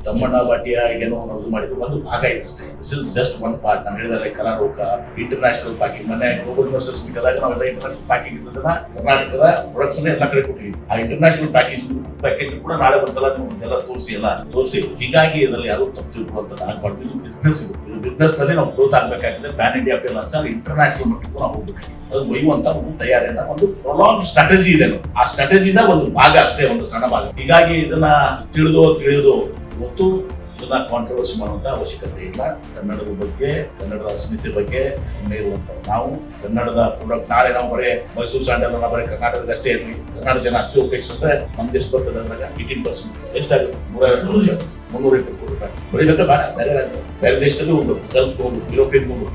ತಮ್ಮಣ್ಣ ಭಾಟಿಯ ಏನೋ ಅನ್ನೋದು ಮಾಡಿದ್ರು ಒಂದು ಭಾಗ ಇಷ್ಟೇ. This is just one part. ನಾನು ಹೇಳಿದ್ರೆ ಕಲಾರೋಕ ಇಂಟರ್ನ್ಯಾಷನಲ್ ಪ್ಯಾಕಿಂಗ್ ಮೊನ್ನೆ ಗ್ಲೋಬಲ್ ಯೂನಿವರ್ಸಿಟಿ ಮೀಟ್ ಆದಾಗ ನಾವೆಲ್ಲ ಇಂಟರ್ನ್ಯಾಷನಲ್ ಪ್ಯಾಕಿಂಗ್ ಇದ್ದದನ್ನ ಕರ್ನಾಟಕದ ಪ್ರೊಡಕ್ಷನ್ ಎಲ್ಲ ಕಡೆ ಕೊಟ್ಟಿದ್ವಿ. ಆ ಇಂಟರ್ನ್ಯಾಷನಲ್ ಪ್ಯಾಕೇಜ್ ಕೂಡ ನಾಳೆ ಒಂದ್ಸಲ ಎಲ್ಲ ತೋರಿಸಿ ಹೀಗಾಗಿ ಇದರಲ್ಲಿ ಯಾರು ತಪ್ಪು ತಿಳ್ಕೊಳ್ಳುವಂತ ಆಗ್ಬಾರ್ದು. ಇದು ಬಿಸ್ನೆಸ್ ಇದು ಬಿಸ್ನೆಸ್ ನಲ್ಲಿ ನಾವು ಗ್ರೋತ್ ಆಗ್ಬೇಕಾಗಿದೆ. ಪ್ಯಾನ್ ಇಂಡಿಯಾ ಅಷ್ಟೇ ಇಂಟರ್ನ್ಯಾಷನಲ್ ಮಟ್ಟಿಗೂ ನಾವು ಹೋಗ್ಬೇಕಾಗಿದೆ. ಅದು ಒಯ್ಯುವಂತ ಒಂದು ತಯಾರಿಯಿಂದ ಒಂದು ಪ್ರೊಲಾಂಗ್ ಸ್ಟ್ರಾಟಜಿ ಇದೆ. ಆ ಸ್ಟ್ರಾಟಜಿನ ಒಂದು ಭಾಗ ಅಷ್ಟೇ, ಒಂದು ಸಣ್ಣ ಭಾಗ. ಹೀಗಾಗಿ ಇದನ್ನ ತಿಳಿದು ಇವತ್ತು ಇದನ್ನ ಕಾಂಟ್ರವರ್ಸಿ ಮಾಡುವಂತ ಅವಶ್ಯಕತೆ ಇಲ್ಲ. ಕನ್ನಡದ ಬಗ್ಗೆ, ಕನ್ನಡದ ಅಸ್ಮಿತೆ ಬಗ್ಗೆ ಇರುವಂತ ನಾವು ಕನ್ನಡದ ಪ್ರಾಡಕ್ಟ್ ನಾಳೆ ನಾವು ಬರೀ ಮೈಸೂರು ಸ್ಯಾಂಡಲ್ ಬರೀ ಕರ್ನಾಟಕದ ಅಷ್ಟೇ ಇರಲಿ, ಕನ್ನಡ ಜನ ಅಷ್ಟೇ ಉಪಯೋಗಿಸಿದ್ರೆ ನಮ್ದು ಎಷ್ಟು ಬರ್ತದೆ ಅಂದಾಗ 18% ಎಷ್ಟಾಗುತ್ತೆ? 320 ಕೋಟಿ ರೂಪಾಯಿ ಬೆಳಿಬೇಕಾ ಬೇಡ? ಬೇರೆ ದೇಶದಲ್ಲಿ ಹೋಗ್ಬೇಕು, ಗಲ್ಫ್ ಹೋಗ್ಬೇಕು,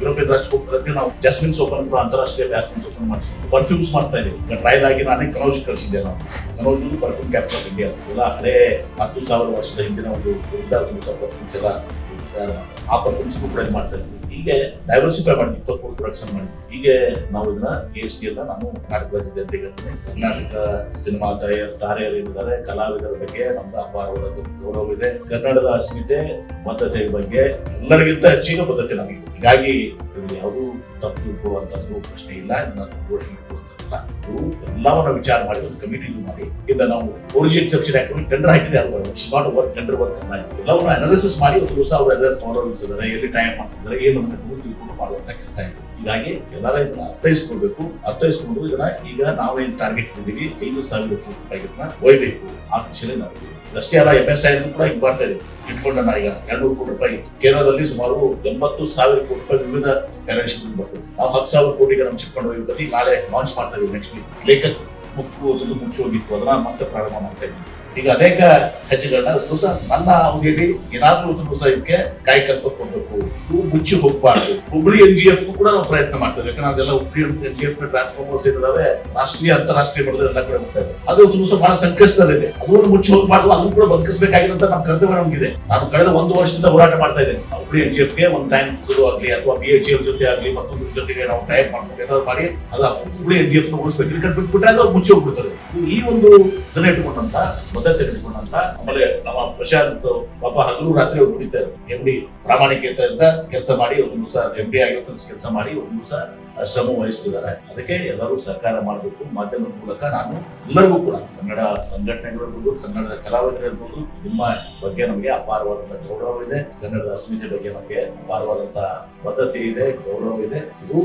ಯುರೋಪಿಯನ್ ರಾಷ್ಟ್ರ ಹೋಗ್ತದೆ. ನಾವು ಜಾಸ್ಮಿನ್ ಸೋಪ್ ಅಂತ ಅಂತಾರಾಷ್ಟ್ರೀಯ ಜಾಸ್ಮಿನ್ ಸೋಪ್ ಮಾಡಿಸಿ ಪರ್ಫ್ಯೂಮ್ಸ್ ಮಾಡ್ತಾ ಇದೀವಿ. ಟ್ರಯಲ್ ಆಗಿ ನಾನೇ ಕನೌಜ್ ಕಳಿಸಿದ್ದೆ. ನಾವು Kannauj perfume capital of India ಎಲ್ಲ ಹಳೆ 10,000 ವರ್ಷದ ಹಿಂದಿನ ಒಂದು ಪರ್ಫ್ಯೂಮ್ಸ್ ಎಲ್ಲ ಆ ಪರ್ಫ್ಯೂಮ್ಸ್ ಕೂಡ ಇದು ಮಾಡ್ತಾ ಇದ್ವಿ. ಹೀಗೆ ಡೈವರ್ಸಿಫೈ ಮಾಡಿ 23 ಪ್ರೊಡಕ್ಷನ್ ಮಾಡಿ ಹೀಗೆ ನಾವು ಇದನ್ನ GST ಎಲ್ಲ ನಾನು ಕರ್ನಾಟಕ ರಾಜ್ಯದ ಜನತೆಗೆ ಕರ್ನಾಟಕ ಸಿನಿಮಾ ತಾರೆಯರಿದ್ದಾರೆ, ಕಲಾವಿದರ ಬಗ್ಗೆ ನಮ್ದು ಅಪಾರವಾದ ಗೌರವ ಇದೆ. ಕನ್ನಡದ ಅಸ್ಮಿತೆ ಬದ್ಧತೆ ಬಗ್ಗೆ ಎಲ್ಲರಿಗಿಂತ ಹೆಚ್ಚಿನ ಬದ್ಧತೆ ನಮಗೆ. ಹೀಗಾಗಿ ಯಾವುದೂ ತಪ್ಪು ತಿಳ್ಕೊಳ್ಳುವಂತದ್ದು ಪ್ರಶ್ನೆ ಇಲ್ಲ. ಇದನ್ನ ಘೋಷಣೆ ಎಲ್ಲವನ್ನ ವಿಚಾರ ಮಾಡಿ ಒಂದು ಕಮಿಟಿ ಮಾಡಿ ಇಂದ ನಾವು 4G ಎಕ್ಸೆಪ್ಷನ್ ಹಾಕಿ ಟೆಂಡರ್ ಹಾಕಿದ್ರೆ ನಾಟ್ ವರ್ಕ್ ಟೆಂಡರ್ ವರ್ಕ್ ಎಲ್ಲವನ್ನ ಅನಾಲಿಸಿಸ್ ಮಾಡಿ ಒಂದು ದಿವಸ ಅವರು ಎಲ್ಲ ಫಾಲೋವರ್ಸ್ ಇದ್ದಾರೆ, ಎಲ್ಲಿ ಟೈಮ್ ಮಾಡ್ತಿದ್ದಾರೆ, ಏನು ತಿಳ್ಕೊಂಡು ಮಾಡುವಂತ ಕೆಲಸ ಇದೆ. ಹೀಗಾಗಿ ಎಲ್ಲರ ಇದನ್ನ ಅರ್ಥೈಸ್ಕೊಂಡು ಇದನ್ನ ಈಗ ನಾವೇನ್ ಟಾರ್ಗೆಟ್ ಮಾಡಿದೀವಿ 5,000 ಕೋಟಿ ರೂಪಾಯಿಗಳನ್ನ ಒಯ್ಬೇಕು ಆ ದಿಶೆಯಲ್ಲಿ ನಾವು ಅಷ್ಟೇ ಅಲ್ಲ. MSI ಕೂಡ ಈಗ ಬರ್ತಾ ಇದೆ. ಚಿಟ್ ಫಂಡ್ ಅನ್ನ ಈಗ 200 ಕೋಟಿ ರೂಪಾಯಿ ಕೇರಳದಲ್ಲಿ ಸುಮಾರು 80,000 ಕೋಟಿ ರೂಪಾಯಿ ವಿವಿಧ ಫೈನಾನ್ಷಿಯಲ್ ಬರ್ತದೆ. ನಾವು 10,000 ಕೋಟಿಗೆ ನಮ್ಮ ಚಿಟ್ ಫಂಡ್ ಹೋಗಿ ನಾಳೆ ಲಾಂಚ್ ಮಾಡ್ತಾ ಇದೀವಿ. ನೆಕ್ಸ್ಟ್ ವೀಕ್ ಲೇಖಕ ಮುಚ್ಚಿ ಹೋಗಿತ್ತು, ಅದನ್ನ ಮತ್ತೆ ಪ್ರಾರಂಭ ಮಾಡ್ತಾ ಇದ್ದೀವಿ. ಈಗ ಅನೇಕ ಹೆಜ್ಜೆಗಳನ್ನ ದಿವಸ ನನ್ನ ಅವಧಿಯಲ್ಲಿ ಏನಾದ್ರೂ ಒಂದು ದಿವಸ ಇದಕ್ಕೆ ಕಾಯಕಲ್ಪ ಕೊಡಬೇಕು, ಇವು ಮುಚ್ಚಿ ಹೋಗಬಾರ್ದು. ಹುಬ್ಳಿ NGF ಕೂಡ ನಾವು ಪ್ರಯತ್ನ ಮಾಡ್ತೇವೆ. ಯಾಕಂದ್ರೆ ಅದೆಲ್ಲ ಹುಬ್ಳಿ NGF ಟ್ರಾನ್ಸ್ಫಾರ್ಮರ್ಸ್ ಇದಾವೆ, ರಾಷ್ಟ್ರೀಯ ಅಂತಾರಾಷ್ಟ್ರೀಯ ಮಟ್ಟದಲ್ಲಿ ಎಲ್ಲ ಕಡೆ ಹೋಗ್ತಾ ಇದೆ. ಅದು ಒಂದು ದಿವಸ ಬಹಳ ಸಂಕಷ್ಟದಲ್ಲಿದೆ. ಅದನ್ನು ಮುಚ್ಚಿ ಹೋಗಬಾರ್ದು, ಅದನ್ನು ಕೂಡ ಬದುಕಿಸಬೇಕಾಗಿರುವಂತ ನಮ್ಮ ಕರ್ತವ್ಯ ನಮಗಿದೆ. ನಾನು ಕಳೆದ 1 ವರ್ಷದಿಂದ ಹೋರಾಟ ಮಾಡ್ತಾ ಇದ್ದೇನೆ. ಹುಬ್ಳಿ NGFಗೆ ಒಂದು ಟೈಮ್ ಶುರು ಆಗಲಿ ಅಥವಾ BHL ಜೊತೆ ಆಗಲಿ ಮತ್ತೊಂದು ಜೊತೆಗೆ ನಾವು ಟೈಪ್ ಮಾಡ್ಬೇಕು, ಏನಾದ್ರು ಮಾಡಿ ಅದ ಹುಬ್ಳಿ NGF ಉಳಿಸ್ಬೇಕು. ಇಲ್ಲಿ ಬಿಟ್ಬಿಟ್ರೆ ಅದು ಮುಚ್ಚಿ ಹೋಗ್ಬಿಡ್ತದೆ. ಈ ಒಂದು ಇದನ್ನ ಇಟ್ಕೊಂಡಂತ ತೆಗೆದುಕೊಂಡಂತ ಆಮೇಲೆ ನಮ್ಮ ಪ್ರಶಾಂತ್ ಪಾಪ ಹಗಲು ರಾತ್ರಿ ಅವ್ರು ದುಡಿತಾರೆ. MD ಪ್ರಾಮಾಣಿಕತೆಯಿಂದ ಕೆಲಸ ಮಾಡಿ ಒಂದು ದಿವಸ MD ಆಗಿರೋ ಕೆಲಸ ಮಾಡಿ ಒಂದು ದಿವಸ ಶ್ರಮ ವಹಿಸ್ತಿದ್ದಾರೆ. ಅದಕ್ಕೆ ಎಲ್ಲರೂ ಸಹಕಾರ ಮಾಡಬೇಕು. ಮಾಧ್ಯಮದ ಮೂಲಕ ನಾನು ಎಲ್ಲರಿಗೂ ಕೂಡ ಕನ್ನಡ ಸಂಘಟನೆಗಳಿರ್ಬೋದು, ಕನ್ನಡದ ಕಲಾವಿದರಿರ್ಬೋದು, ನಿಮ್ಮ ಬಗ್ಗೆ ನಮಗೆ ಅಪಾರವಾದಂತಹ ಗೌರವ ಇದೆ. ಕನ್ನಡದ ಅಸ್ಮಿತೆ ಬಗ್ಗೆ ನಮಗೆ ಅಪಾರವಾದಂತಹ ಬದ್ಧತೆ ಇದೆ, ಗೌರವ ಇದೆ. ಇದು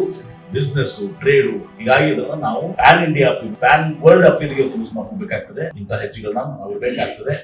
ಬಿಸ್ನೆಸ್ ಟ್ರೇಡು. ಹೀಗಾಗಿ ಇದನ್ನ ನಾವು ಪ್ಯಾನ್ ಇಂಡಿಯಾ ಪ್ಯಾನ್ ವರ್ಲ್ಡ್ ಅಪೀಲ್ಗೆ ಯೂಸ್ ಮಾಡ್ಕೋಬೇಕಾಗ್ತದೆ. ಇಂತಹ ಹೆಜ್ಜೆಗಳನ್ನ ನಾವು ಇರಬೇಕಾಗ್ತದೆ.